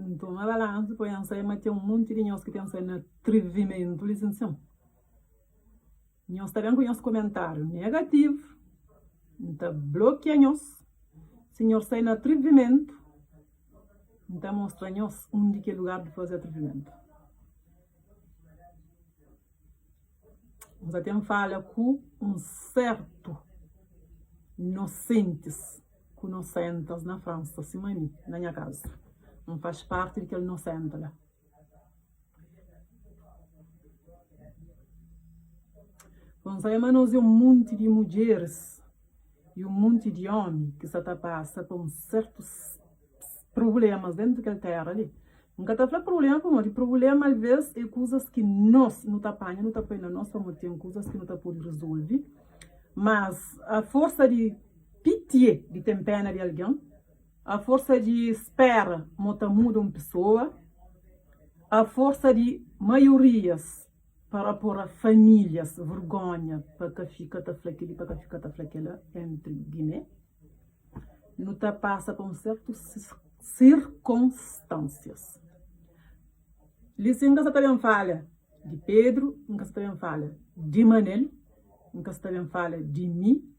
Então, na balança, põe mas tem monte de nós que pensam no atrevimento, licenção. Nós também com os comentários negativos, então bloqueia nós. Se nós sai no atrevimento, então mostra nós onde que é lugar de fazer atrevimento. Nós até fala com um certo inocentes, que inocentes na França, assim, na minha casa. Não faz parte daquele inocente lá. Então, nós um monte de mulheres e um monte de homens que se passa por certos problemas dentro daquela terra ali. Nunca está falando problema, porque o problema às vezes é coisas que nós não apanhamos, não apanhamos na nossa tem coisas que não podemos resolver. Mas a força de pitié de ter pena de alguém, a força de espera muda uma pessoa, a força de maiorias para pôr a famílias vergonha para que fica flaquela entre Guiné, não está passa por certas circunstâncias. Licença você também fala de Pedro, nunca você também fala de Manel, nunca você também fala de mim,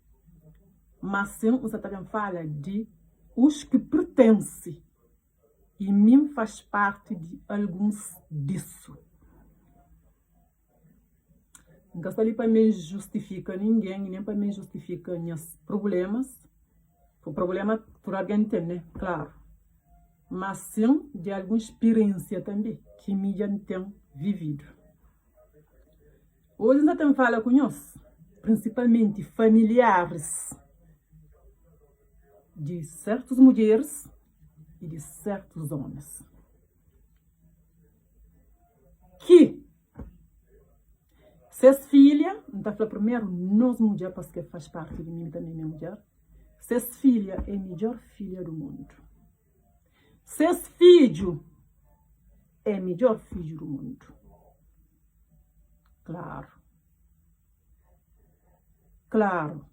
mas sim você também fala de os que pertencem. E mim faz parte de alguns disso. Nunca está ali para me justificar ninguém, nem para me justificar meus problemas. O problema por alguém tem, né? Claro. Mas sim de alguma experiência também que me tem vivido. Hoje nós estamos falando com nós, principalmente familiares de certas mulheres e de certos homens. Que se as filhas, não está falando primeiro, nós mulheres, porque faz parte de mim também, minha mulher, se as filhas é a melhor filha do mundo. Se as filho é a melhor filho do mundo. Claro. Claro.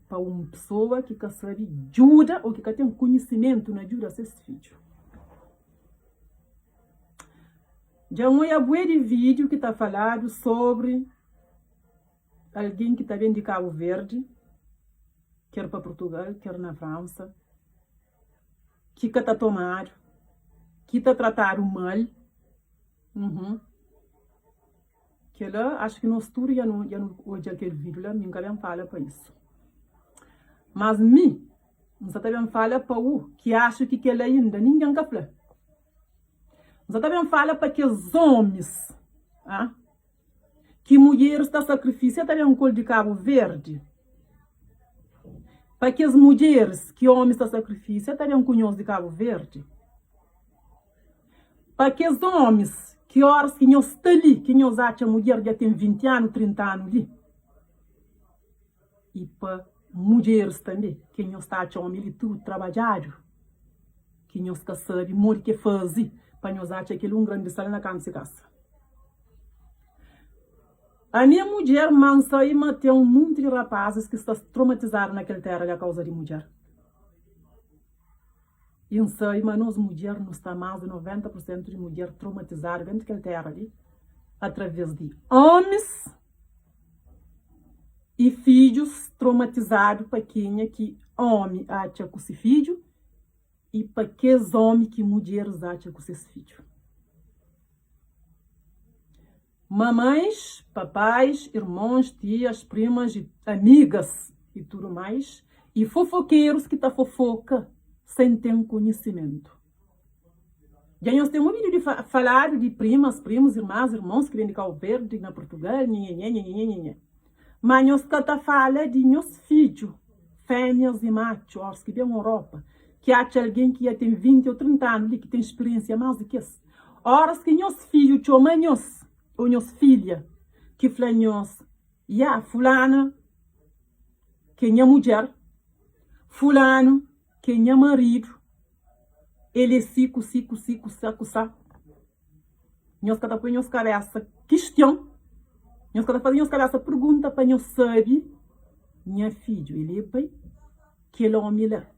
Para uma pessoa que quer saber ajuda ou que quer ter conhecimento na ajuda a seus filhos. Já um é de vídeo que está falando sobre alguém que está vindo de Cabo Verde, quer para Portugal, quer na França, que está tomado, que está tratado mal. Que lá, acho que no estudo já não hoje aquele vídeo lá, ninguém fala para isso. Mas mim, não também fala para o que acho que ele ainda ninguém quer falar. Não também fala para que os homens, que mulheres está sacrifício, também um colo de Cabo Verde. Para que as mulheres que homens está sacrifício, também um cunhos de Cabo Verde. Para que os homens que horas que nós está ali, que nós acham a mulher já tem 20 anos, 30 anos ali. E para mulheres também, que nós está achando ali tudo trabalhado. Que nós que sabe muito que fazer, para nós achar aquele um grande sala na cama de casa. A minha mulher mansa e tem um monte de rapazes que estão traumatizados naquela terra a causa de mulher. E sei, mas nós mulheres não está mais de 90% de mulher traumatizada dentro daquela terra ali, através de homens e filhos traumatizados para quem é que homem acha com seu filho e para que os homens que mulheres acham com seus filhos. Mamães, papais, irmãos, tias, primas, amigas e tudo mais. E fofoqueiros que tá fofoca sem ter um conhecimento. Já nós temos um vídeo de falar de primas, primos, irmãs, irmãos que vêm de Cabo Verde, na Portugal, mas nós tá falando de meus filhos, fêmeas e machos, que vêm na Europa, que acha alguém que já tem 20 ou 30 anos, que tem experiência mais do que isso. Horas que meus filhos, tiomanhos, ou minhas filhas, que falam, fulana, que é minha mulher, fulano, que é meu marido, ele é cico, saco. Nós cada põe nós cabeça questão, nós cada faz nós cabeça pergunta para nós saber, minha filho, ele é pai, que ele é homem lá,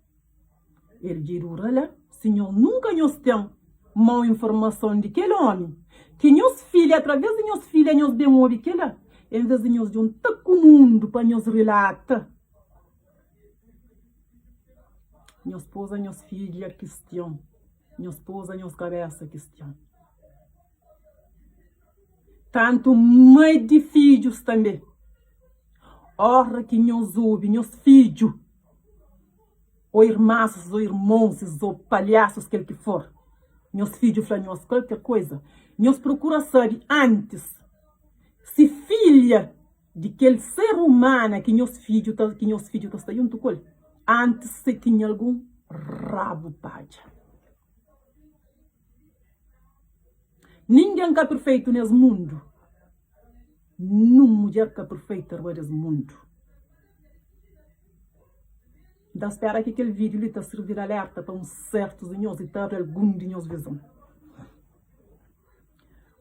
ele dirura lá, senhor nunca nós tem Mal informação de aquele homem. Que meus filhos, através de meus filhos, nós bem ouvem aquela. Em vez de nós de um taco mundo para nós relatar. Nós esposa, nós filha, questão. Nós esposa, nós cabeça, questão. Tanto mãe de filhos também. Ora que nós ouve, nós filhos. Ou irmãos, ou irmãos, ou palhaços, quel que for. Meus filhos falam nós qualquer coisa. Nós procura saber antes se filha de aquele ser humano que meus filhos estão junto com ele. Antes se tinha algum rabo paja. Ninguém é perfeito nesse mundo. Nenhuma mulher que é perfeita nesse mundo. Da espera que aquele vídeo lhe está servir alerta para uns certos senhores e ter algum de nós visão.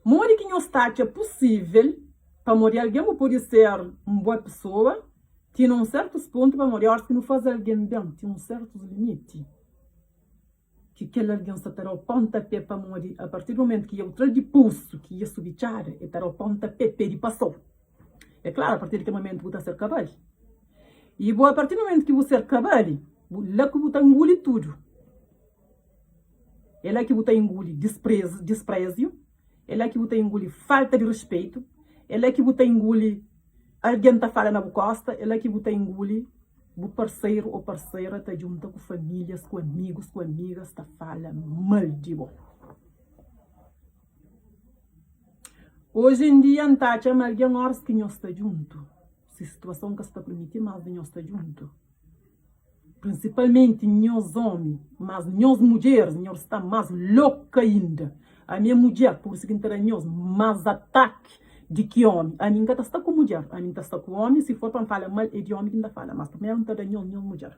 Morrer que nós está é possível para morrer alguém pode ser uma boa pessoa, tem um certos pontos para morrer que não faz alguém bem, tem uns certos limites. Que aquele alguém está a pontapé para morrer a partir do momento que eu trago de pulso, que ia subir e estar ao pontapé para ele passou. É claro, a partir daquele momento você ser cavalo. E a partir do momento que você é cavalo, lá que você engole tudo. É lá que você engole desprezo, é lá que você engole falta de respeito, é lá que você engole alguém está falando na costa, é lá que você engole o parceiro ou parceira está junto com famílias, com amigos, com amigas, está falando mal de você. Hoje em dia, não está chamando alguém horas que nós está junto. Se a situação que está permitindo, mas nós está junto. Principalmente nós homens, mas nós mulheres, nós está mais louca ainda. A minha mulher, por seguinte, nós mais ataque de que homem. A minha está com mulher, a minha está com homem. Se for para falar mal, é de homem que ainda fala, mas também não está de nós mulher.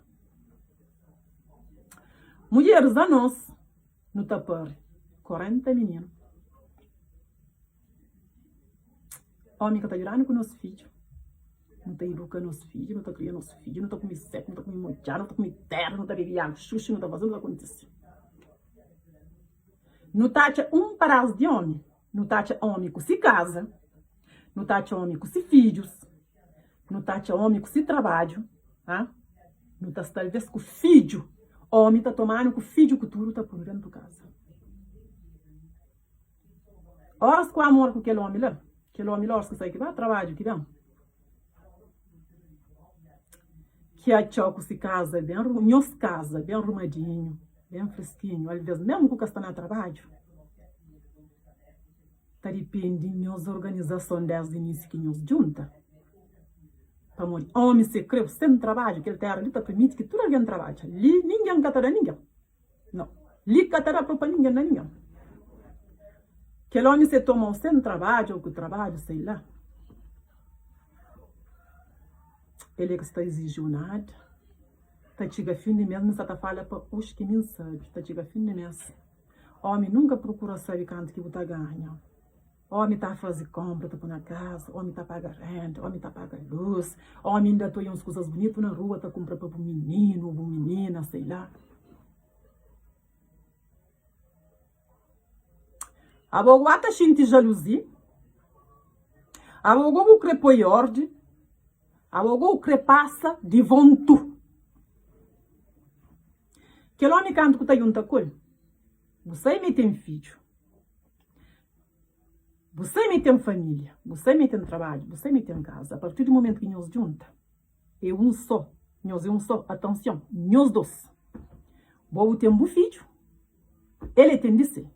Mulheres a nós, não está por 40 meninos. Homem que está girando com nossos filhos. Não está educando nossos filhos, não está criando nossos filhos, não está comendo seco, não está comendo molhado, não está comendo terra, não está bebendo xuxa, não está fazendo o que acontece. Não está paraz de homem. Não está homem que se casa. Não está homem que se filhos. Não está homem que se trabalho. Tá? Não está talvez com filho. Homem está tomando com filho que tudo está por dentro de casa. Horas com amor com aquele homem lá. Aquele homem lá, horas que sai que vai trabalho, que não. Que a tchau se casa bem, nós casa bem arrumadinho, bem fresquinho, às vezes mesmo que está no trabalho. Tá depende de organização das inícios que nos junta. Para morrer, homem se crê sem trabalho, que ele tem ali para permitir que todo alguém trabalhe. Ali ninguém catará ninguém. Não. Ali catará para ninguém não ninguém. Que homem se toma sem trabalho ou que trabalho, sei lá. Ele que está exigindo nada. Está chegando fim de mês, mas está falando para os que me sabem. Está chegando fim de mês. Homem nunca procura saber quanto que você ganha. Homem está a fazer compra, está na casa. Homem está a pagar renda. Homem está a pagar luz. Homem ainda tem umas coisas bonitas na rua, está comprando para um menino, uma menina, sei lá. A boa está cheia de jalousia. A boa crepou e ordem. A boa crepassa de vontu. Que homem canto que está junto com ele. Você me tem filho. Você me tem família. Você me tem trabalho. Você me tem casa. A partir do momento que nós junta, é um só. Nós é um só. Atenção. Nós dois. Boa tem um filho. Ele tem de ser.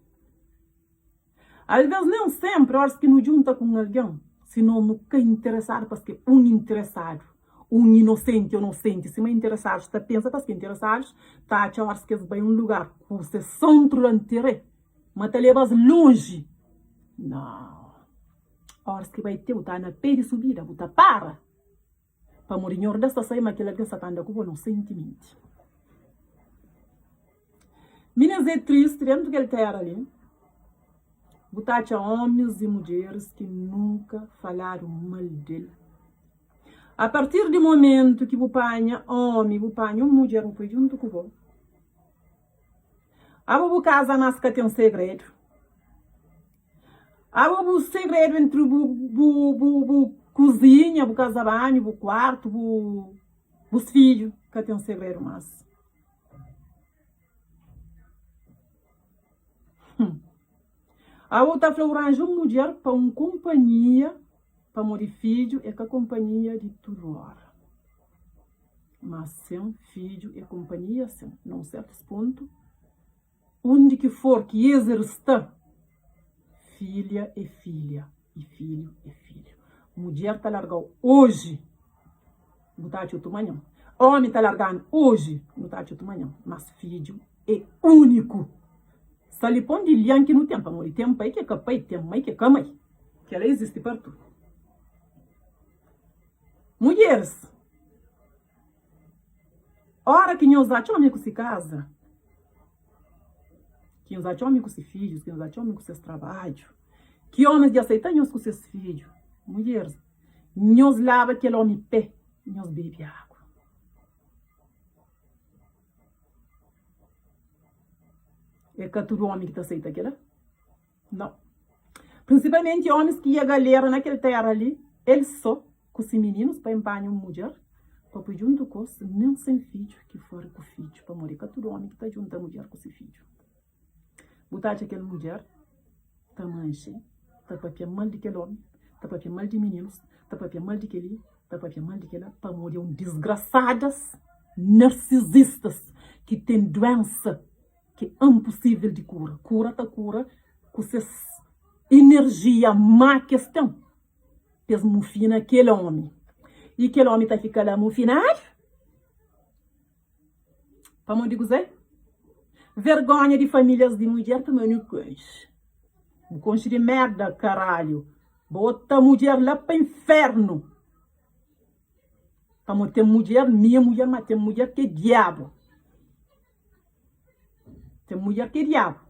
Às vezes não sempre, horas que nos junta com alguém. Senão não quer interessar, porque um interessado, um inocente ou inocente, se não é interessado, está pensa, porque interessados, está a horas que vai um lugar que você centro inteiro, mas te levas longe. Não. Horas que vai ter, está na pé de subida, você para morrer desta sair, mas aquele que está andando com não sentimento. Meninas, é triste, dentro daquele terra ali. Botar homens e mulheres que nunca falaram mal dele. A partir do momento que você apanha homem, você apanha uma mulher, você junto com você. A bobo casa mas que tem um segredo. A bobo segredo entre o cozinha, o casa banho, o quarto, os filhos, que tem um segredo mas. A outra falou arranjar uma mulher para uma companhia, para morrer filho, é que a companhia de tudo hora. Mas sem filho é companhia, sem, num certo ponto, onde que for que exercer, filha é filha, e filho é filho. Mulher está largando hoje, não está de outro manhã. Homem está largando hoje, não está de outro manhã. Mas filho é único. Se lhe põe de lian que não tem para morrer, tem pai que é capaz, tem mãe que é camai, que ela existe para tudo. Mulheres, hora que nós achamos que se casa, que nós achamos com seus filhos, que nós achamos com seus trabalhos, que homens de aceitar nós com seus filhos, mulheres, nós lava aquele homem pé, nós bebe água. É que todo homem que te aceita aquilo? Não. Principalmente homens que a galera naquela terra ali, eles só com os meninos para empanhar uma mulher, para pôr junto com os, nem sem filho, que fora com filho, para morrer com todo homem que está junto a mulher com seu filho. Botar aquela mulher, está manche, está para mal de aquele homem, está para mal de meninos, está para mal de aquele, está para mal de aquela, para morrer desgraçadas, narcisistas, que têm doença, que é impossível de cura. Cura tá cura com essa energia má questão. Pes mufina aquele homem. E aquele homem tá ficando lá mufinar. Para não dizer? Vergonha de famílias de mulher também não conhece. O conche de merda, caralho. Bota a mulher lá para inferno. Para ter mulher, minha mulher, mas tem mulher que é diabo. Tem mulher que é diabo.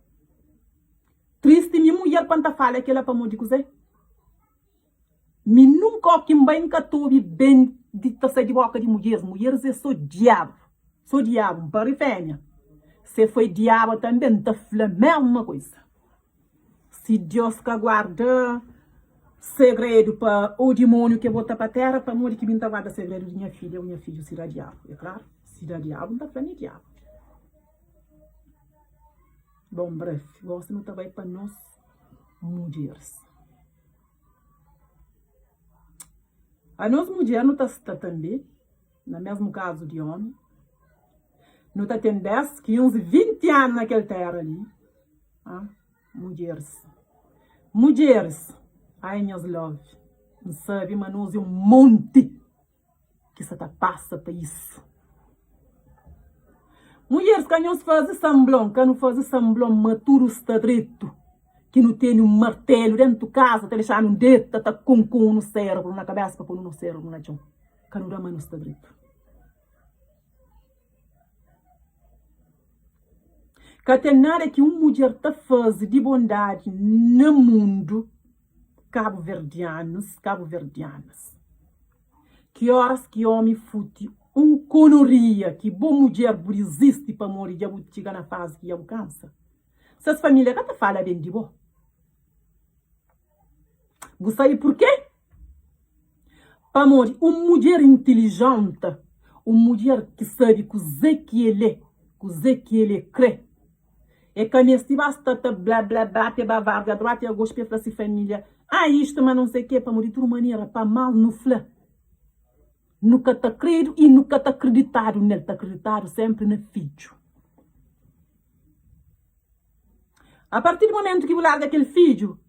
Triste minha mulher quando fala que ela para me dizer. Me nunca que bem que tu bem de sair de boca de mulheres. Mulheres é só diabo. Sou diabo, para fêmea. Se foi diabo também, tá flamel uma coisa. Se Deus que guarda segredo para o demônio que bota para a terra, para morrer que me tá guarda segredo de minha filha será diabo. É claro? Será diabo, não tá falando diabo. Bom, breve, gosto não trabalho para nós, mulheres. A nós mulheres não está também, no mesmo caso de homem, não está tendo 10, 15, 20 anos naquela terra ali. Ah, mulheres. Mulheres, ai, meus love, não sabe, mas nós é um monte que se passa para isso. Mulheres que não fazem samblão, que não fazem samblão, maturo está direito, que não tem um martelo dentro de casa, tá deixando um dedo, tá com no cérebro, na cabeça, para pôr no cérebro, na chão. Que não dá mais está direito. Que tem nada que uma mulher tá fazendo de bondade no mundo, cabo-verdianas. Que horas que homem fute conoria que boa mulher existe para morrer já chegar na fase que alcança. Essas famílias que fala bem de boa. Você sabe por quê? Para morrer uma mulher inteligente, uma mulher que sabe que ele crê. É que nesse basta blá blá blá pe bavarga droite e a gauche para essa família. Ah, isto mas não sei o que para morrer de outra maneira, para mal no flá. Nunca está credo e nunca está acreditado nele, está acreditado sempre no filho. A partir do momento que você larga aquele filho,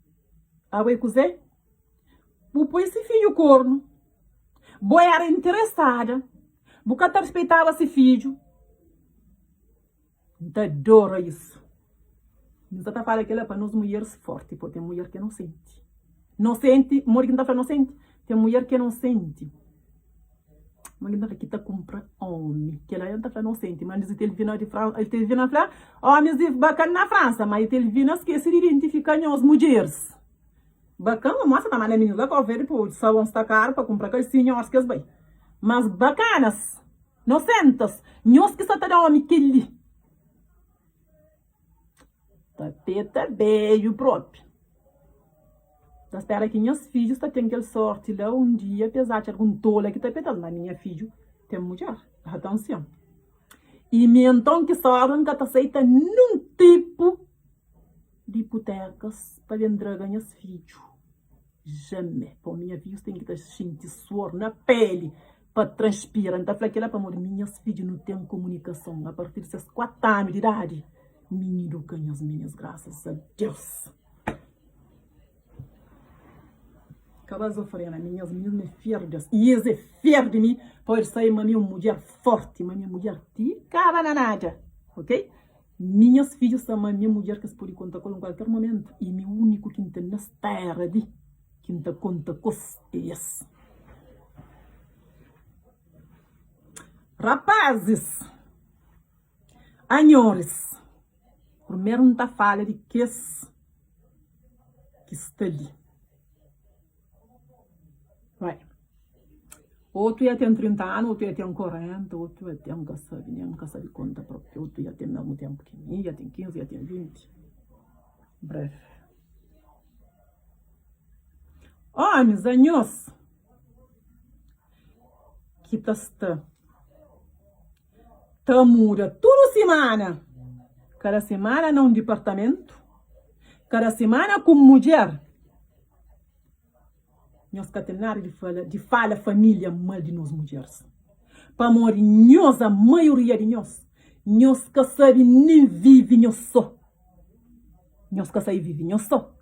a vai cozer, você põe esse filho corno, você era interessada, você respeitava esse filho, então adora isso. Não está falando que ela é para nós mulheres fortes, porque tem mulher que não sente. Não sente, mulher que não está falando não sente, tem mulher que não sente. Mas ele que está comprando homem, que ela está falando não sente, mas ele vindo de França, ele vindo a falar, homens bacana na França, mas ele vindo a esquecer de identificar as mulheres. Bacana, mostra também a menina para ver depois, só vão estar caro para comprar aqueles senhores que bem. Mas bacanas, nocentas, nós que está dando homem que ele. Tapeta beijo próprio. Da espera que meus filhos tá tendo aquela sorte lá um dia, apesar de algum tola que tá petando, mas minha filha tem mulher. Atenção. E me então que só não tá aceita nenhum tipo de hipotecas para vender ganhas filhos. Jamais. Por minha vida tem que estar sentindo suor na pele para transpirar. Então, falei que lá para morrer, minhas filhas não têm comunicação. A partir de 4 anos de idade, menino ganha as minhas, graças a Deus. Acaba sofrendo, minhas me ferdas. E esse fer de mim pode sair uma minha mulher forte, uma minha mulher tica bananada, ok? Minhas filhas são uma minha mulher que se pode contar com em qualquer momento. E meu único que tem na terra de que não conta com esse. Rapazes, senhores, primeiro não está falando de que está ali. Vai. Outro ia ter 30 anos, outro ia ter 40, outro ia ter nunca sabe conta própria, outro ia ter mesmo tempo que mim, ia ter 15, ia ter 20. Breve. Homens, anos, que está tamura toda semana, cada semana num departamento, cada semana com mulher. Nós catenário de fala família mal de nós mulheres. Para morrer, nós, a maioria de nós que sabe nem vive nós só. Nós que sabe vive nós só.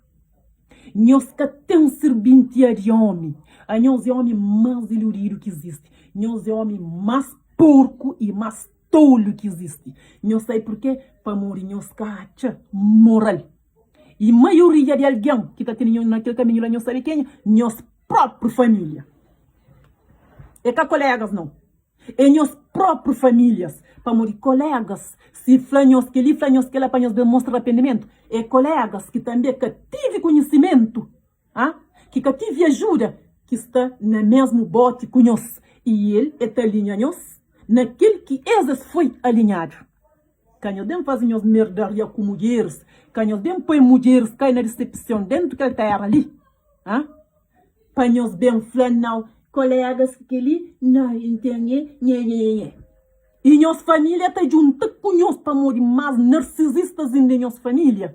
Nós que tem um serventia de homem. A nós é o homem mais iludido que existe. Nós é o homem mais porco e mais tolo que existe. Nós sabe por quê? Para morrer, nós cacha moral. E a maioria de alguém que está tendo naquele caminho lá, nós sabe quem é? Nós própria família. É com colegas, não. É nós próprias famílias. Para morrer colegas. Se flanhos que ali, flanhos que lá, para nós demonstrar arrependimento. É colegas que também que tive conhecimento. Que tive ajuda. Que está no mesmo bote com nós. E ele está alinhado naquele que eles foi alinhado. Quando nós fazemos merdaria com mulheres. Quando nós põe mulheres caem na decepção dentro daquela terra ali. Para nós bem flanal, colegas que ali não entendem, e nossa família está junto com nós para morrer mais narcisistas em nossa família,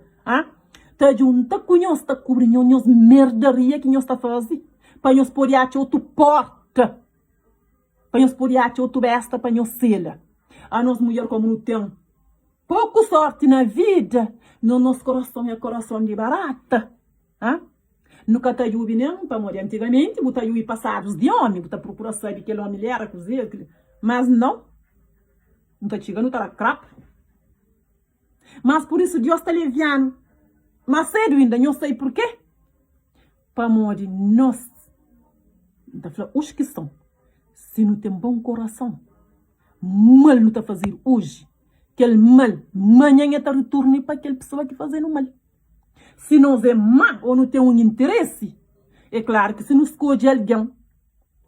está junto com nós, está cobrindo nós merdaria que nós está fazendo, para nós poder achar outra porta, para nós poder achar outra besta para nós sela. A nós mulher como não tem pouco sorte na vida, no nosso coração é coração de barata, nunca tá jubi nem para morrer antigamente, botar jubi passados de homem, botar procurar saber que ele homem era cozido, mas não tá chegando, tá crap. Mas por isso Deus está leviando, mas cedo ainda, não sei por quê. Para morrer, nós, tá falando, os que são, se não tem bom coração, mal não tá fazer hoje, aquele mal, amanhã está retorno para aquela pessoa que fazendo mal. Se nós é má ou não tem um interesse, é claro que se nos escolhe alguém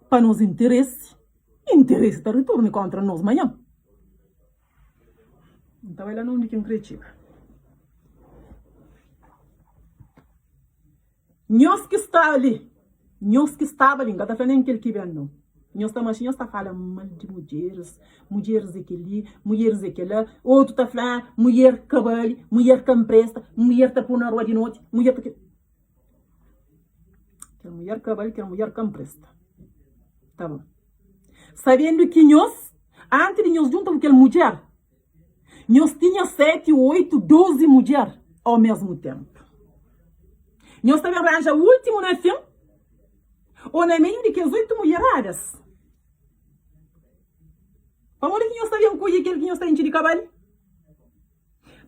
para nos interesse está retorno contra nós amanhã. Então ela não diz critica. Nós que está ali, não está falando aquele que vem não. Nós está falando mal de mulheres aquele, mulheres aquela, outro está falando mulher cabelo, mulher campresta, mulher está por na rua de noite, mulher que é mulher cabelo, que é mulher campresta. Tá bom. Sabendo que nós, antes de nós juntos com aquela mulher, nós tínhamos 7, 8, 12 mulheres ao mesmo tempo. Nós também arranjamos o último na fim, ou na meio de que as 8 mulheradas. Para morrer que nós sabíamos colher aquele que nós temos de cabelo.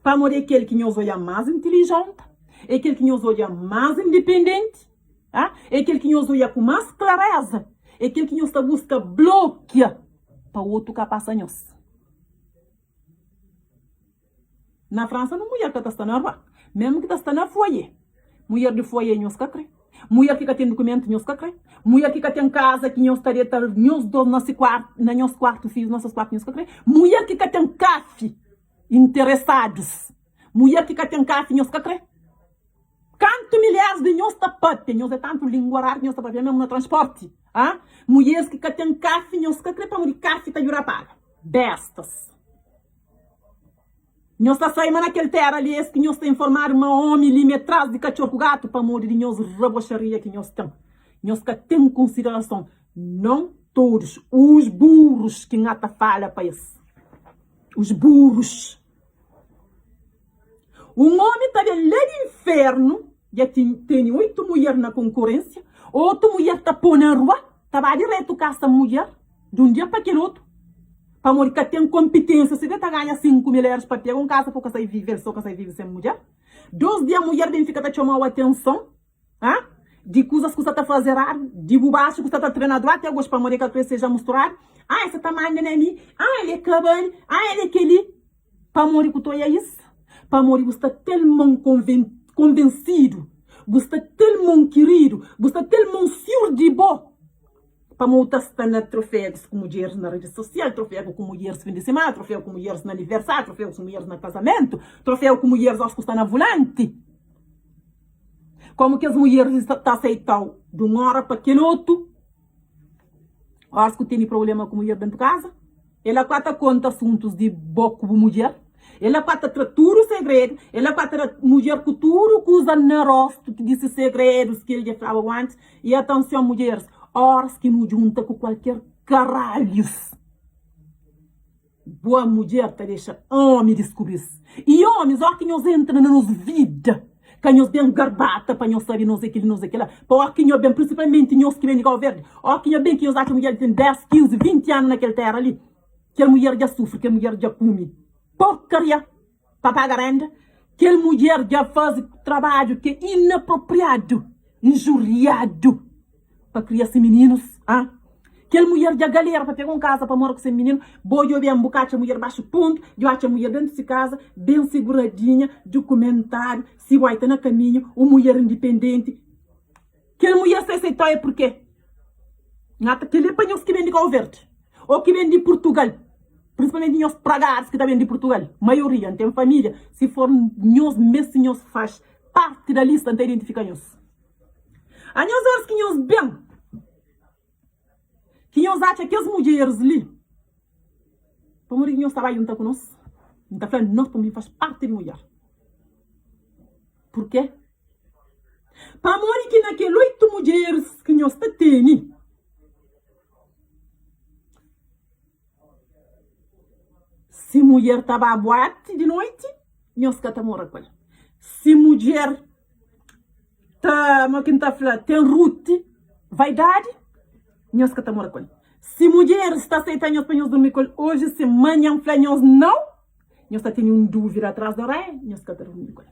Para morrer aquele que nós olha mais inteligente. Aquele que nós olha mais independente. Aquele que nós olha com mais clareza. Aquele que nós busca bloquear para o outro que passa nós. Na França, não mulher que está na rua. Mesmo que está na foyer. Mulher de foyer, nós que crê. Mulher que tem documento, nós que crê. Mulher que tem casa, que nós estaria nós dois nosso quarto filhos, nossos quartos, nós que crê. Mulher que tem café, interessados. Mulher que tem café, nós que crê. Quanto milhares de nós está pate, nós é tanto linguarar, nós está para ver mesmo no transporte. Ah? Mulheres que tem café, nós que crê para morrer café, está jura para. Bestas. Nós está saindo naquele terra ali, esse que nós está informar uma homem ali atrás de cachorro gato para morrer de nós rabocharia que nós temos. Nós que tem consideração, não todos, os burros que ngata falha para isso. Os burros. Um homem está ali no inferno, já tem 8 mulheres na concorrência, 8 mulheres está pondo na rua, está direto com essa mulher, de um dia para aquele outro. Para morrer que tem competência, se está ganha 5 mil euros para ter um casa, porque você vive, só que você vive sem mulher. 2 dias a mulher vem ficar chamando a atenção, ah? De coisas que você está fazendo, de bobagem que você está treinando, até gosto para morrer que você seja misturado. Ah, você está mandando a mim, ah, ele é cabelo, ah, ele é aquele. Para morrer que tu é isso. Para morrer você está tellement convencido, você está tellement querido, você está tellement sûr de bom. Para montar na troféus com mulheres na rede social, troféu com mulheres no fim de semana, troféu com mulheres no aniversário, troféu com mulheres no casamento, troféu com mulheres aos que estão na volante. Como que as mulheres estão aceitando de uma hora para aquele outro? Acho que tem problema com mulher dentro de casa. Ela conta assuntos de boa com mulher. Ela pata tudo segredo. Ela pata mulher com tudo que usa no rosto, que disse segredos que ele já falava antes. E atenção, mulheres. Horas que não junta com qualquer caralhos. Boa mulher te deixa homem descobrir. E homens, ó que nós entram na nossa vida. Que nós bem garbata, para nós saber não sei aquilo, não sei aquilo. Ó que nós bem, principalmente nós que vem de Cabo Verde. Ó que nós bem que nós acham que mulher tem 10, 15, 20 anos naquele terra ali. Que a mulher já sofre, que a mulher já come. Porcaria. Para pagar renda. Que a mulher já faz trabalho que é inapropriado. Injuriado. Para criar esses meninos, ah? Que a mulher de galera para ter uma casa para morar com esse menino, boa eu bem um bocado a mulher baixo ponto, eu acho a mulher dentro de casa, bem seguradinha, documentário, se vai estar no caminho, uma mulher independente. Que a mulher se aceitou é porque nada que ele apanhou que vem de Cabo Verde, ou que vem de Portugal, principalmente nós pragados que também de Portugal, maioria, não tem família, se for nós mesmos, nós faz parte da lista, não identifica nós. A nós horas que nós bem, que nós acham que as mulheres ali, para morrer que nós trabalham junto com nós, não está falando, nós também faz parte de mulher. Por quê? Para morrer que naquelas 8 mulheres que nós temos, se mulher estava a boate de noite, nós que estamos a morrer. Se mulher tem rute, vaidade, nós que estamos a se mulher está aceitando nós para nós dormir com ele, hoje, se amanhã, nós não, nós está tendo um dúvida atrás da orelha, nós que estamos dormir com ele.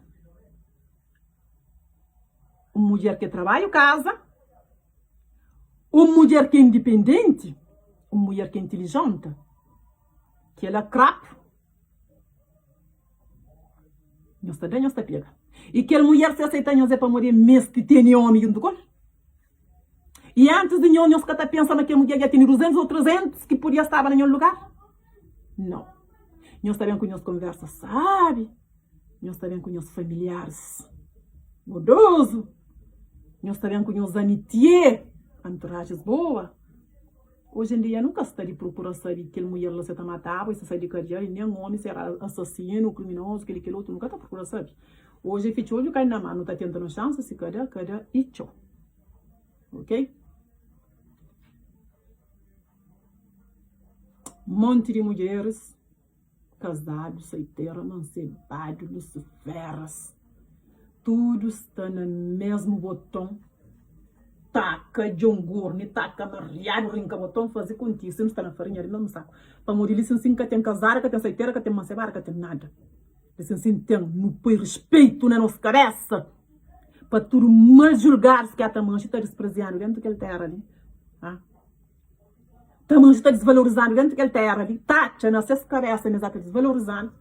Uma mulher que trabalha em casa, uma mulher que é independente, uma mulher que é inteligente, que ela crap, nós está bem, nós está pega. E que a mulher se aceita nós é para morrer mesmo que tem homem junto com ele. E antes de nós estar pensando que a mulher já tem 200 ou 300 que podia estar em nenhum lugar. Não. Nós sabemos que nós conversa, sabe? Nós sabemos que nós familiares. Modoso. Nós sabemos que nós amitié. Entouragens boas. Hoje em dia nunca está de procurar saber que a mulher lá se está matando, e se sai de carreira, e nem um homem será assassino, criminoso, aquele outro, nunca está procurando saber. Hoje é feito, hoje cai na mão, não está tentando chance, se cada e tchau. Ok? Monte de mulheres casados, solteiras, mancebados, luciferas. Tudo está no mesmo botão. Taca de um gorne, taca mariado, rinca botão, fazer contigo. Você não está na farinha, não saco. Para morrer, licença, que tem casada, que tem solteira, que tem mancebada, que tem nada. Licença, tem, não põe respeito na nossa cabeça. Para tudo mal julgar-se que a tamanha está desprezando dentro daquela terra ali. Tamanha está desvalorizando dentro daquela terra ali. Tacha na sua cabeça, mas está desvalorizando.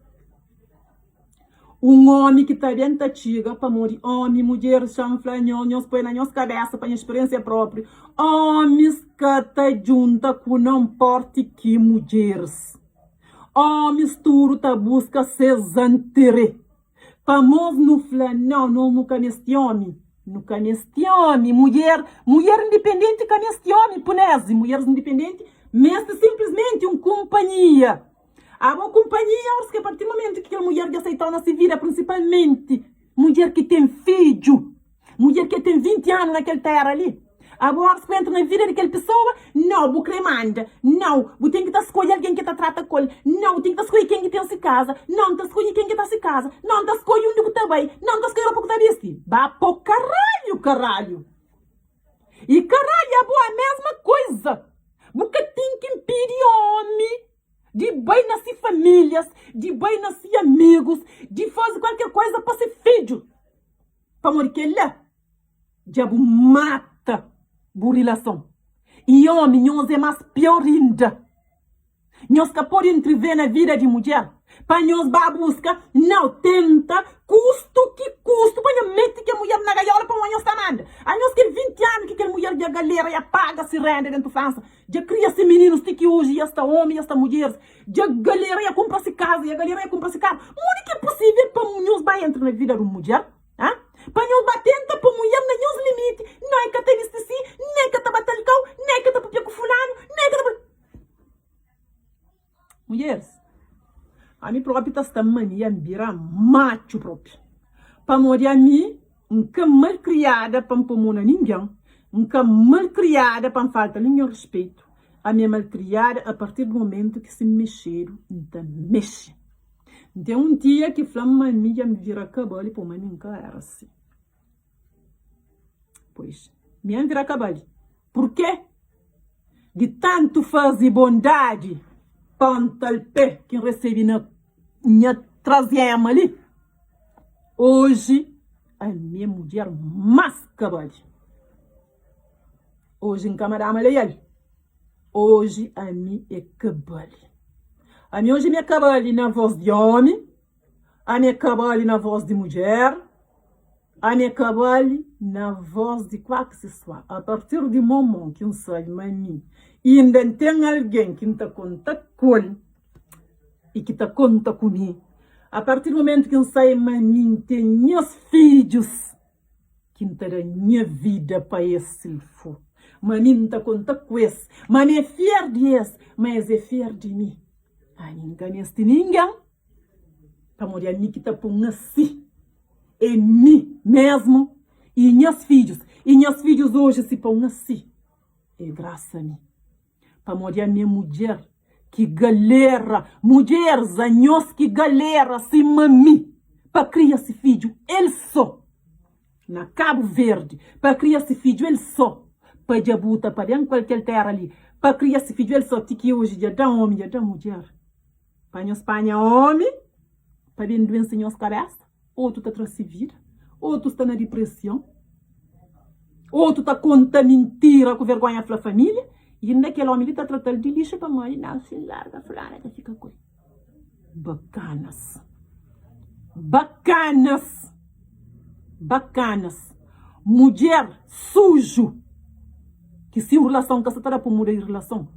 Um homem que está dentro da tiga para morrer. Homem, mulher, chanfla, nós põe na nossa cabeça para a experiência própria. Homens que estão juntos com não importa que mulheres. Homens tudo tá busca se zantere. Famoso no fla, não, nunca neste homem. Nunca neste homem. Mulher independente que neste homem, punese. Mulheres independentes, mas simplesmente uma companhia. A boa companhia, que a partir do momento que a mulher que aceitou se vira, principalmente, mulher que tem filho, mulher que tem 20 anos naquela terra ali. Agora, se entra na vida daquela pessoa, não, vou cremanda, não, vou ter que escolher alguém que está trata com ele, não, tem que escolher quem que tem se casa, não, tem que escolher quem que está se casa, não, tem que escolher onde está bem, não, tem que escolher o que está visto. Vá para caralho. E caralho, é boa a mesma coisa. Porque tem que impedir homem de bem nascer famílias, de bem nascer amigos, de fazer qualquer coisa para ser filho. Para morrer que lá, diabo mata por relação. E homem, nós é mais pior ainda. Nós que podem entrever na vida de mulher. Para nós buscar, não tenta, custo, para não meter que a mulher na gaiola para nós também. A nós que 20 anos que a mulher de a galera já paga se rende dentro da França. Já cria-se meninos que hoje, esta homem, esta mulher, já galera já compra-se casa, já galera já compra-se carro. O que é possível para nós vai entrar na vida de uma mulher? Hein? Para nós batenta para mulher na nos limite, não é que tem isso assim, nem que está batendo cão, nem que está para com fulano, nem que está. Mulheres, a mim própria está mania vira macho próprio. Para morrer a mim, nunca mal criada para não pôr ninguém, nunca mal criada para não faltar nenhum respeito. A minha mal criada a partir do momento que se mexeram, então mexe. Então um dia que flama minha me vira cabelo e por mim nunca era assim. Pois, minha vira cabelo. Por quê? De tanto fazer bondade, pantal pé que recebi na minha trazema ali. Hoje, a minha mulher mais cabelo. Hoje em camarada ele. Hoje a mim é cabelo. A mim hoje me cabelo na voz de homem, a minha cabelo na voz de mulher, a minha cabelo na voz de qualquer que seja. A partir do momento que eu sei, mãe, e ainda tem alguém que está conta com ele e que está conta comigo, a partir do momento que eu sei, mãe, tem meus filhos que não terão minha vida para esse for. Mãe não está conta com esse, mãe é fiel de esse, mas é fiel de mim. Ainda neste ninguém, para morrer a mim que está por assim, é mim mesmo, e meus filhos hoje se põem assim, é graças a mim, para morrer a minha mulher, que galera, mulheres, anhos que galera, se mami, para criar esse filho, ele só, na Cabo Verde, para criar esse filho, ele só, para Jabuta, para dentro qualquer terra ali, para criar esse filho, ele só, que hoje já dá homem, já dá mulher. Para nós Espanha, homem, para vir doença em nossa cabeça, ou tu está se vira, ou tu está na depressão, ou tu está conta mentira com vergonha da família, e naquele homem ele está tratando de lixo para mãe, não se larga, fulana, que fica com ele. Bacanas, mulher sujo, que se relação, que você está para mudar de relação,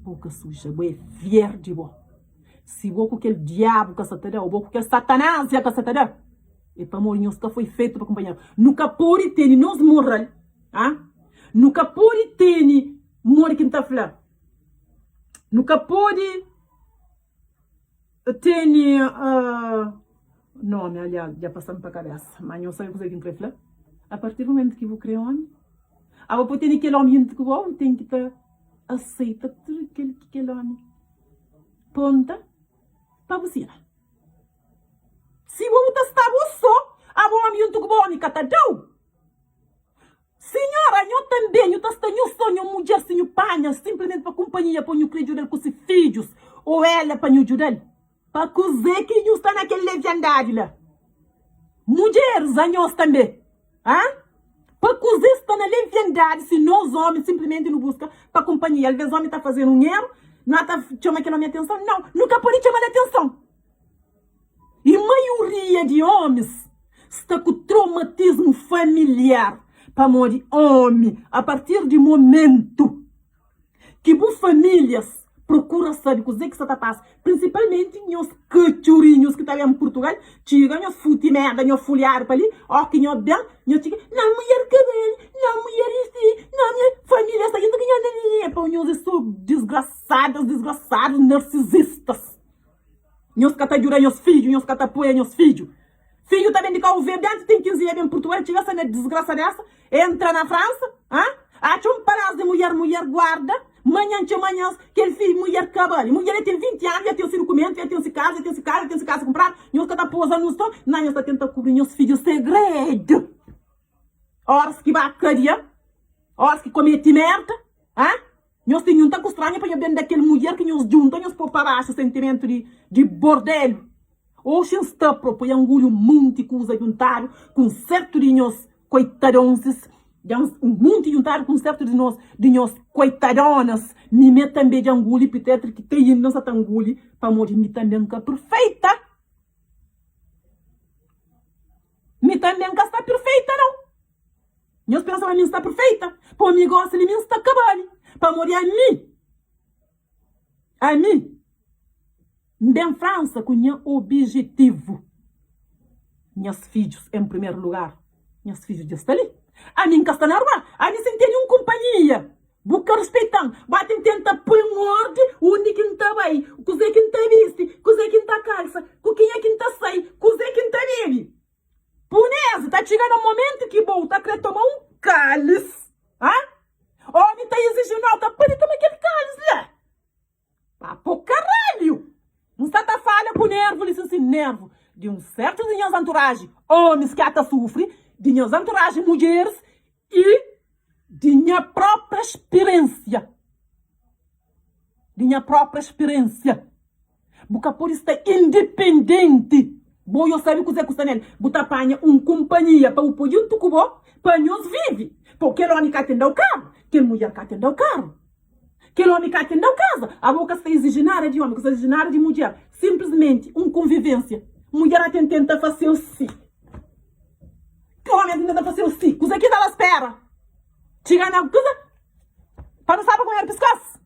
boca suja, é fiel de boa. Se vou com aquele diabo que você está, ou vou com aquele satanás que você está, e para morrer, nunca foi feito para acompanhar. Nunca pode ter, nós morrer, nunca pode ter, morrer quem está falando. Nunca pode ter, não, aliás, já passamos para a cabeça, mas não sei o que eu quero falar. A partir do momento que vou criar homem, vou ter aquele homem que eu tenho que estar aceita tudo aquele homem. Ponta. Para você. Se você está só, a bom amigo do bom amigo está deu. Senhora, eu também, eu estou sonho mulher sem panha, simplesmente para companhia, para o crédito dele com os filhos, ou ela para o dele. Para cozer que eu está naquele leviandade lá. Mulheres, nós também. Para cozer está na leviandade, se nós homens simplesmente não buscam para companhia. Às vezes o homem está fazendo um erro, não está chamando aquela minha atenção. Não, nunca pode chamar a atenção. E a maioria de homens está com traumatismo familiar para morrer homem a partir do momento que as famílias procura saber o que está passando. Principalmente os cachurinhos que estão em Portugal. Chegam os fute merda, os folhar para ali. Ó, que os bem, os chegam. Não, mulher cabelo, não, mulher isto, não, minha família está indo ganhando. Para os são desgraçados, narcisistas. Os que estão jurando os filhos, os que estão apoiando os filhos. Filho também de cá, o bem, tem 15 anos em Portugal, chega essa desgraça dessa, entra na França, acha um paraço de mulher guarda, manhã, aquele filho, mulher cabale, mulher tem 20 anos, já tem o seu documento, já tem o seu casa comprado, e os que estão posando no estão, não, está tentando cobrir os filhos segredo. Horas que vai a cadeia, horas que comete merda, nós temos um taco estranho para ver daquele mulher que nos juntam, nos pôr para baixo, sentimento de bordel. Hoje está propõe angulho muito coisa juntário com certo de nós coitadonses, um muito juntário com certo de nós coitadonas, me met também de angulho e petetri que tem nossa angulho para morrer me também que perfeita. Me também que está perfeita não. Nós pensamos que está perfeita, para mim gosta de mim está cabale, para morrer a mim. Bem, França, com o objetivo. Meus filhos, em primeiro lugar. Meus filhos já estão ali. A mim que está na rua. A mim sem ter nenhuma companhia. Busca respeitando. Batem tenta pôr em ordem. Onde que está bem. Coisa que está viste. Coisa que está calça. Com quem é que está sai. Coisa que está bebe. Punese, está chegando um momento que bom. Está querendo tomar um cálice. Homem está exigindo alta. Pode tomar aquele cálice lá. Papo caralho. Não está a falha com nervo, licença nervo. De um certo de minhas entourage, homens que até sofrem, de minhas entourage, mulheres, e de minha própria experiência. De minha própria experiência. Porque por isso é independente. Bom, eu sei o que você custa nele. Botar apanha uma companhia para o poder do cubo, para nós vive. Porque ele homem que atende ao carro, que mulher que atende ao carro. Que homem que atende a casa, a boca está exigindo de homem, que está exigindo de mulher. Simplesmente uma convivência. Mulher tenta fazer o si. Que homem tenta fazer o si. Coisa que ela espera. Chega na coisa. Para não saber como mulher pescoço.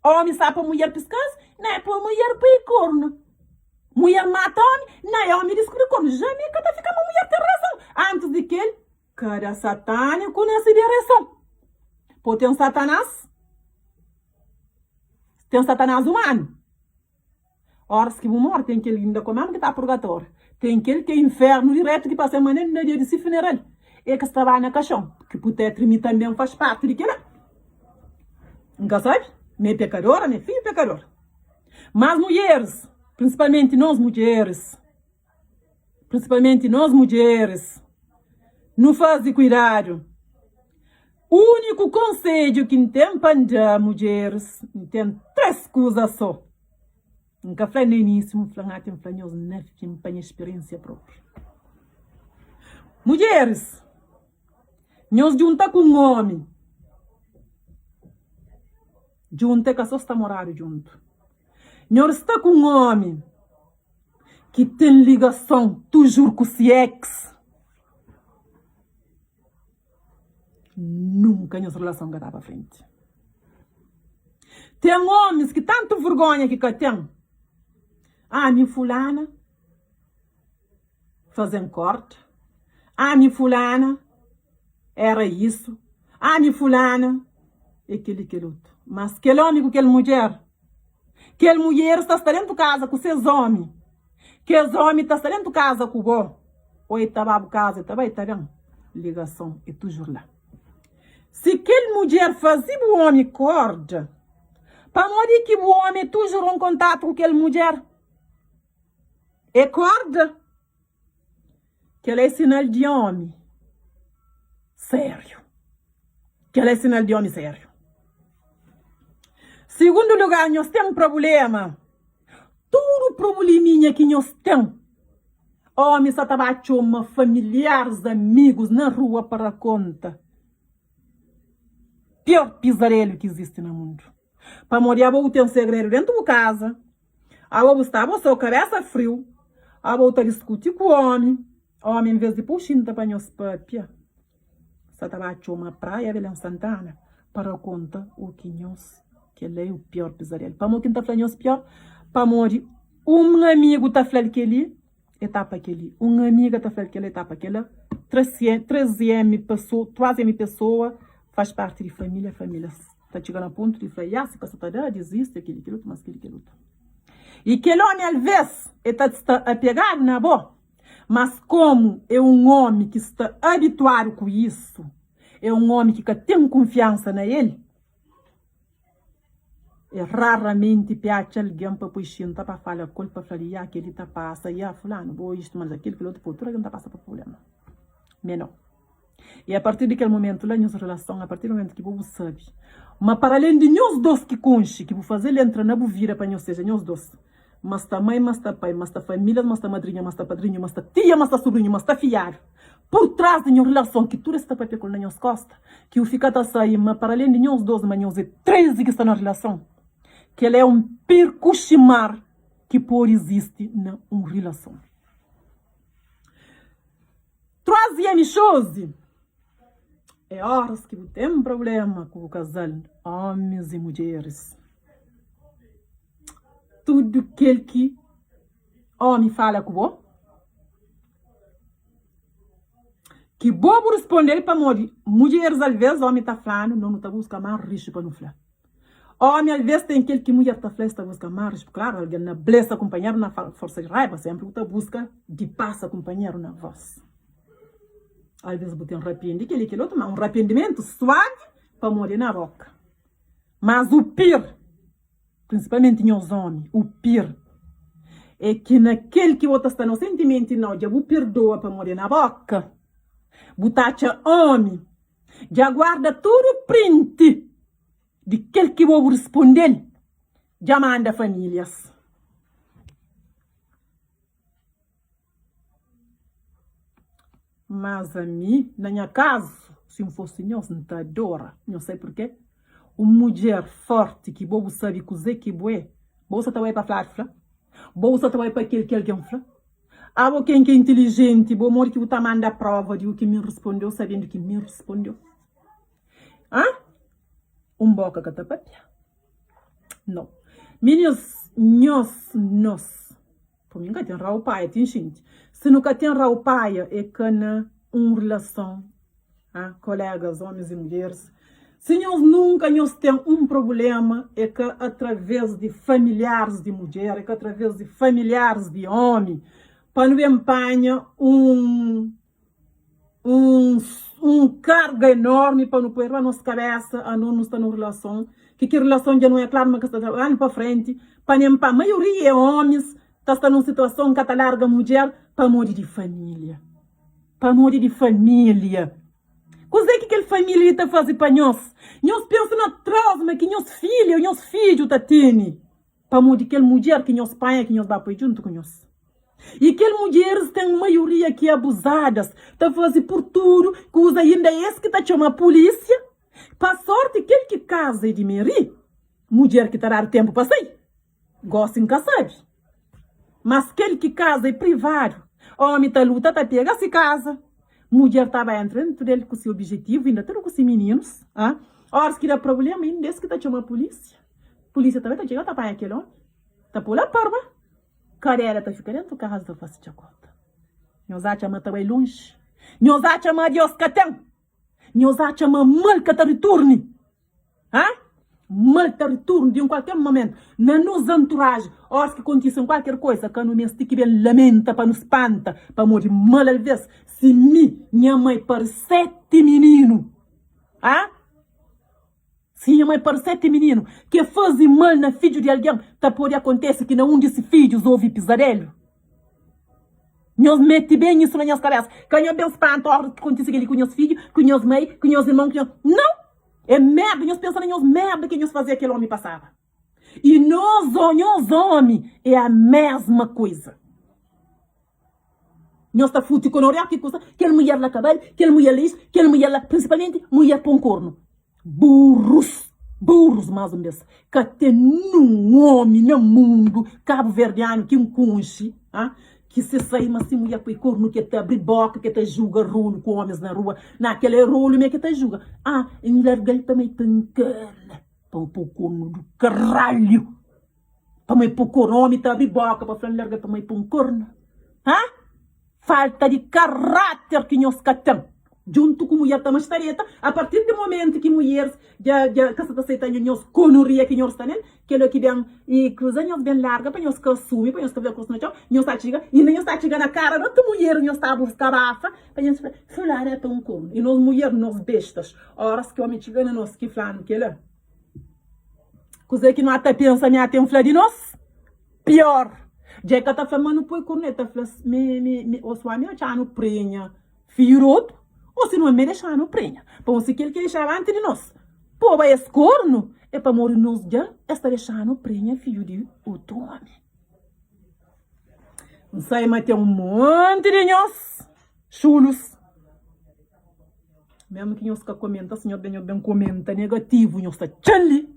Homem sabe para mulher pescoço, não é para mulher para corno. Mulher mata homem, não é homem descobre corno. Já nem cada fica uma mulher tem razão. Antes de que ele, cara satânico nessa direção. Pô, tem um Satanás. Tem um Satanás humano. Horas que vão morrer, tem aquele ainda como que está purgatório. Tem aquele que é inferno direto que passa a maneira no dia de se funeral. É que trabalha na caixão. Que putetre me também faz parte de aquilo. Nunca sabe? Minha pecadora, minha filha pecadora. Mas mulheres, principalmente nós mulheres, não fazem cuidado. O único conselho que tem para mulheres, tem 3 coisas só. Nunca falei no início, falei para minha experiência própria. Mulheres, nós junta com um homem. Junta que só está morando junto. Nós está com um homem que tem ligação, tu juro com o ex. Nunca a nossa relação vai para frente. Tem homens que tanto vergonha que tem. Minha fulana fazendo corte. Minha fulana era isso. Minha fulana é aquele que luta. Mas aquele homem com aquela mulher está dentro de casa com seus homens. Aqueles homens estão dentro de casa com o bom. Ou estava a casa, estava aí, tá vendo? Ligação é toujours lá. Se aquela mulher fazia o homem corda, para morrer que o homem toujours em contato com aquela mulher, é corda, que ela é sinal de homem sério. Segundo lugar, nós temos um problema. Todo probleminha que nós temos. Homem só estava a chamar familiares, amigos na rua para conta. Pior pisarelho que existe no mundo. Para morrer, a boa tem um segredo dentro de casa. A boa estava só cabeça frio. A boa está discutindo com o homem. O homem, em vez de puxar, está para nós papia. Só estava a chamar praia de Santana. para conta o que nós, que ele é o pior pesadelo. Para mim, quem está falando pior, para mim, amigo está falando que ele, etapa aquele, amiga está falando que ele, etapa aquela, 13 pessoa faz parte de família, está chegando a ponto de falar, se você está desiste, aquele, mas aquele. E aquele homem, às vezes, está apegado na boa, mas como é homem que está habituado com isso, é homem que tem confiança nele, é raramente piace alguém para puxar, para falar, para falar, que ele está passa, fulano, boa isto, mas aquilo que o outro por está passa por problema. Menor. E a partir daquele momento, lá, nossa relação, a partir do momento que você sabe, mas para além de nós dois que conche, que vou fazer ele entrar na buvira para nós, seja nós dois, mas tá mãe, mas tá pai, mas tá família, mas tá madrinha, mas tá padrinho, mas tá tia, mas tá sobrinho, mas tá fiado, por trás de uma relação que tudo está para com nas costas, que o fica a sair, mas para além de nós dois, mas nós é 13 que estão na relação, que ele é percuchimar que pode existir na uma relação. Troisième chose, é horas que tem problema com o casal, homens e mulheres. Tudo aquele que homem fala com você, que bobo responder para morrer. Mulheres, às vezes, homem está falando, não está buscando mais risco para não falar. Homem, às vezes, tem aquele que mulher está falando, está buscando mais risco. Claro, alguém na beleza companheiro, na força de raiva, sempre está busca de passa companheiro na voz. Às vezes, você arrepende, aquele outro, mas um arrependimento suave para morrer na roca. Mas o pior, principalmente em os homens, o pior é que naquele que você está no sentimento não, já o perdoa para morrer na boca. Butacha homem, já guarda tudo o print de aquele que vou responder, já manda famílias. Mas a mim, na minha casa, se não fosse não adora, não sei porquê. Uma mulher forte que bobo sabe cozer que boé, bolsa tá para falar, bolsa tá para aquele que alguém fala. Ah, quem que é inteligente, bom amor que o tá manda prova de o que me respondeu, sabendo que me respondeu. Ah? Boca que tá papia. Não. Meninos, nós. Por mim, que tem rau pai, tem gente. Se nunca tem rau pai, é que na uma relação, colegas, homens e mulheres. Se nós nunca temos um problema, é que através de familiares de mulher, é que através de familiares de homem, para não empanhar um carga enorme para não pôr a nossa cabeça, a não estar numa relação, que relação já não é claro, mas que está trabalhando para frente, para a maioria é homens, está numa situação que está larga mulher, para morrer de família. Para morrer de família. Coisa que aquela família está fazendo para nós? Nós pensamos na trauma que nossos filhos está tendo. Para morrer aquela mulher que nós pai, que nós vai junto com nós. E aquelas mulheres têm maioria que é abusadas, está fazendo por tudo, que usa ainda esse que está chamando a polícia. Para sorte, aquele que casa de Mary, mulher que está dando tempo para sair, gosta em sabe. Mas aquele que casa é privado, homem está luta, está pega se casa. Mulher estava entrando dele com seu objetivo, ainda tudo com os meninos. Horas que dá problema, ainda esse que está chamando a polícia. A polícia também está chegando, está para aquele homem. Está por lá, parva. Carela está ficando dentro do carro, está fazendo a conta. Nós achamos também longe. Nós achamos Deus que tem. Nós achamos mal que está retorne. Mal que retorne de qualquer momento. Na nossa entourage, horas que acontece qualquer coisa, que não me estique bem lamenta, para nos espanta, para morrer mal às vezes. Se minha mãe para 7 meninos. Se minha mãe para 7 meninos que fazem mal na filho de alguém, tá pode acontecer que não um desses filhos houve pesadelo. Nós mete bem isso na nossa cabeça. Que nós bem espanto, que acontece aquele com meus filhos, com meus mãe, com meus irmãos, Não! É merda, nós pensamos em nós merda que nós fazia aquele homem passava. E nós homens, é a mesma coisa. Nós está fute com o que custa, aquela mulher lá cabelo, aquela mulher lixo, aquela mulher lá, principalmente mulher com corno. Burros mais ou menos, que tem um homem no mundo cabo-verdiano que conche, que se sai, mas se mulher põe corno, que te abre boca, que te julga rolo com homens na rua, naquele rolo mesmo que te julga. Em largar também tem cara, para o corno do caralho. Para mim pôr corno, homem te abre boca, para falar largar também pôr um corno. Falta de caráter que nós catamos. Junto com mulher também estareta, a partir do momento que mulheres já que se aceitam nós conoria que nós estamos, que é que bem e cruza nós bem larga para nós que assumir, para nós que ver com nós, nós está chega e nem está chegando na cara da mulher, nós está a buscar afa, para nós falar é tão como. E nós mulher nós bestas, horas que o homem chega na nós que falam que lá. Coisa que não até pensa minha tem um flá de nós. Pior. Já que tá falando põe corneta, fala me o swami já não prenha. Filho outro ou se não é deixar no prenha. Então, se ele quer deixar antes de nós, pô, vai escorno, é para morrer nós já, está deixando prenha filho de outro homem. Não sei, mas tem um monte de nós, chulos. Mesmo que nós comenta, senhor bem comenta negativo, nós está tchali.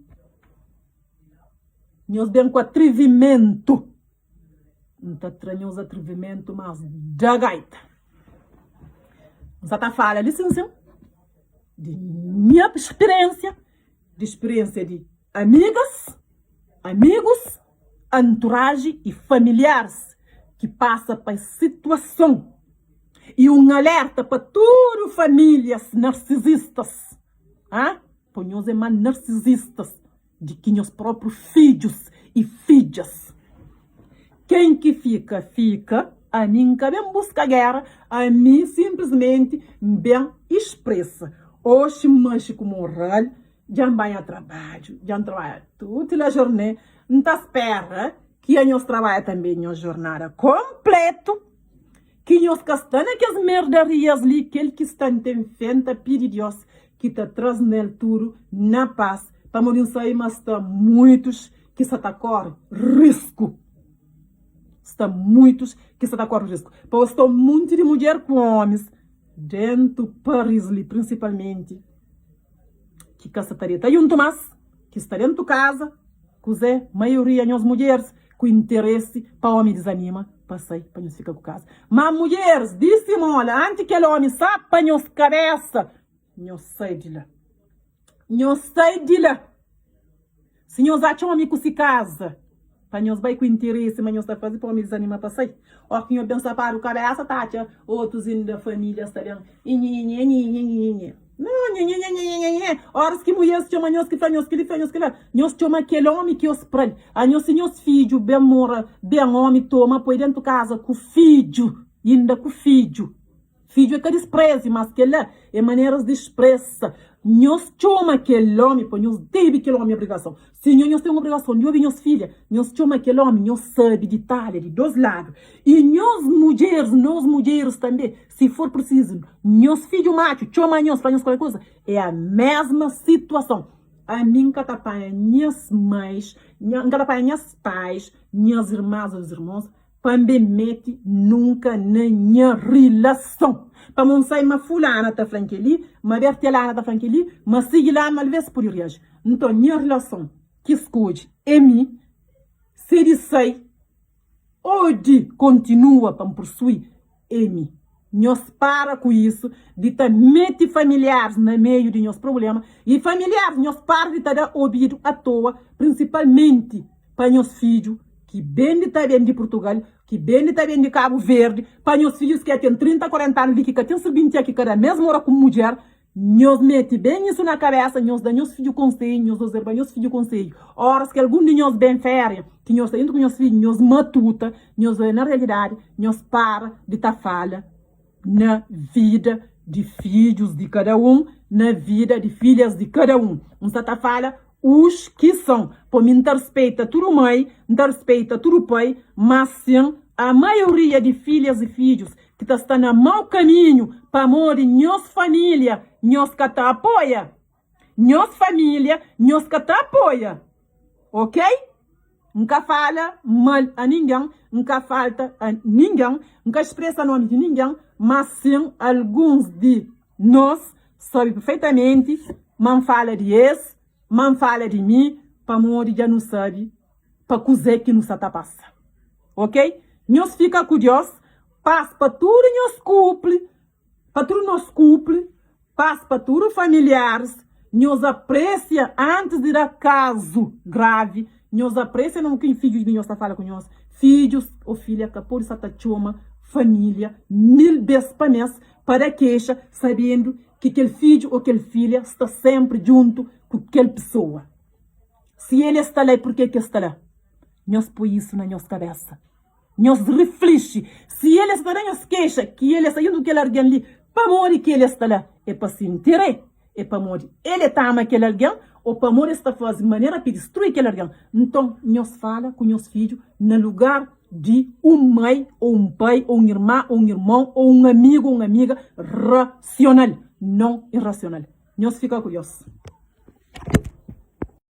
Nós bem com atrevimento. Não está treinando os atrevimentos, mas da gaita. Você está falando, licença, de minha experiência, de amigas, amigos, entourage e familiares que passam por situação. E um alerta para todas famílias narcisistas. Para nós é mais narcisistas de que os próprios filhos e filhas. Quem que fica, fica. A mim nunca bem busca guerra, a mim simplesmente bem expressa. Hoje, manche com moral, já vai a trabalho, já trabalha toda a jornada, não está espera que a nós trabalha também na jornada completo, que nós castana que as merdarias ali, que ele que está em fenta, pedir Deus, que está trazendo tudo na paz, para morrer sair, mas está muitos que se atacam risco. Está muitos que está com risco. Porque estou muito de mulher com homens dentro do Paris, principalmente, que estaria junto, mas que está dentro de casa, que a maioria das mulheres com interesse para o homem desanima, para sair, para nós ficar com casa. Mas mulheres, disse olha, antes que o homem saia para nós cabeça, nós sai de lá. Nós sai de lá. Se nós achamos homem que se casa, para nós vai com interesse, mas nós está fazendo para me desanimar para sair. Ó, que eu penso para o cabeça, Tátia, outros da família estariam. Não, horas que mulheres chamam nós que faz, nós que ele faz, nós que lá. Nós chamamos aquele homem que os prende. A nós filho, bem mora, bem homem, toma, põe dentro de casa com filho, ainda com filho. Filho é que despreze, mas que lá é maneiras de expressa. Nós chamamos aquele homem, pois nós temos aquele homem obrigação. Se nós temos obrigação de ouvir nossas filhas, nós chamamos aquele homem, nós sabemos de Itália, de dois lados. E nós mulheres também, se for preciso, nós filhos machos, chamamos nós para nós qualquer coisa. É a mesma situação. A mim, que atrapalha minhas mães, que atrapalha minhas pais, minhas irmãs ou os irmãos, para me mete nunca na minha relação. Para não sair uma fulana da franqueli, uma vertelana da franqueli, mas siga lá uma vez por reagir. Então, minha relação que escolhe é mim, se ele sai, hoje continua para me possuir, é mim. Nós para com isso, de estar mete familiares no meio de nossos problemas, e familiares, nós para de estar ouvido à toa, principalmente para nossos filhos, que bem de estar bem de Portugal, que bem de estar bem de Cabo Verde, para os filhos que têm 30, 40 anos, que têm 20 aqui, cada mesma hora como mulher, nós mete bem isso na cabeça, nós damos filhos conselho, nós observamos filhos conselho. Horas que algum de nós bem férias, que nós indo com nossos filhos, nós matuta, nós na realidade, nós para de estar falha na vida de filhos de cada um, na vida de filhas de cada um. Nós está falha os que são, por mim, respeita tudo mãe, respeita tudo pai, mas sim, a maioria de filhas e filhos que está no mau caminho para morrer em nossa família, nós que te apoia. Nossa família, nós que te apoia. Ok? Nunca fala mal a ninguém, nunca falta a ninguém, nunca expressa nome de ninguém, mas sim, alguns de nós sabem perfeitamente, mas fala de esse, mas fala de mim, para morrer já não sabe, para cozer que não se passa. Ok? Nós fica curioso, passa para tudo nós cumple, para tudo nós cumple, passa para tudo familiares, nós aprecia antes de dar caso grave, nós aprecia não que filhos de nós fala com nós, filhos ou filha que por essa chama família 1000 vezes para mês para queixa, sabendo que aquele filho ou aquela filha está sempre junto com aquela pessoa. Se ele está lá, por que está lá? Nós põe isso na nossa cabeça. Nós reflete. Se ele está lá, nós queixa que ele saiu do que alguém ali, para morrer que ele está lá. É para se enterrar. É para morrer. Ele está amando aquele alguém, ou para morrer está fazendo maneira para destruir aquele alguém. Então, nós fala com nosso filho no lugar de mãe, ou um pai, ou irmã, ou irmão, ou um amigo, ou uma amiga racional, não irracional. Nós fica curioso.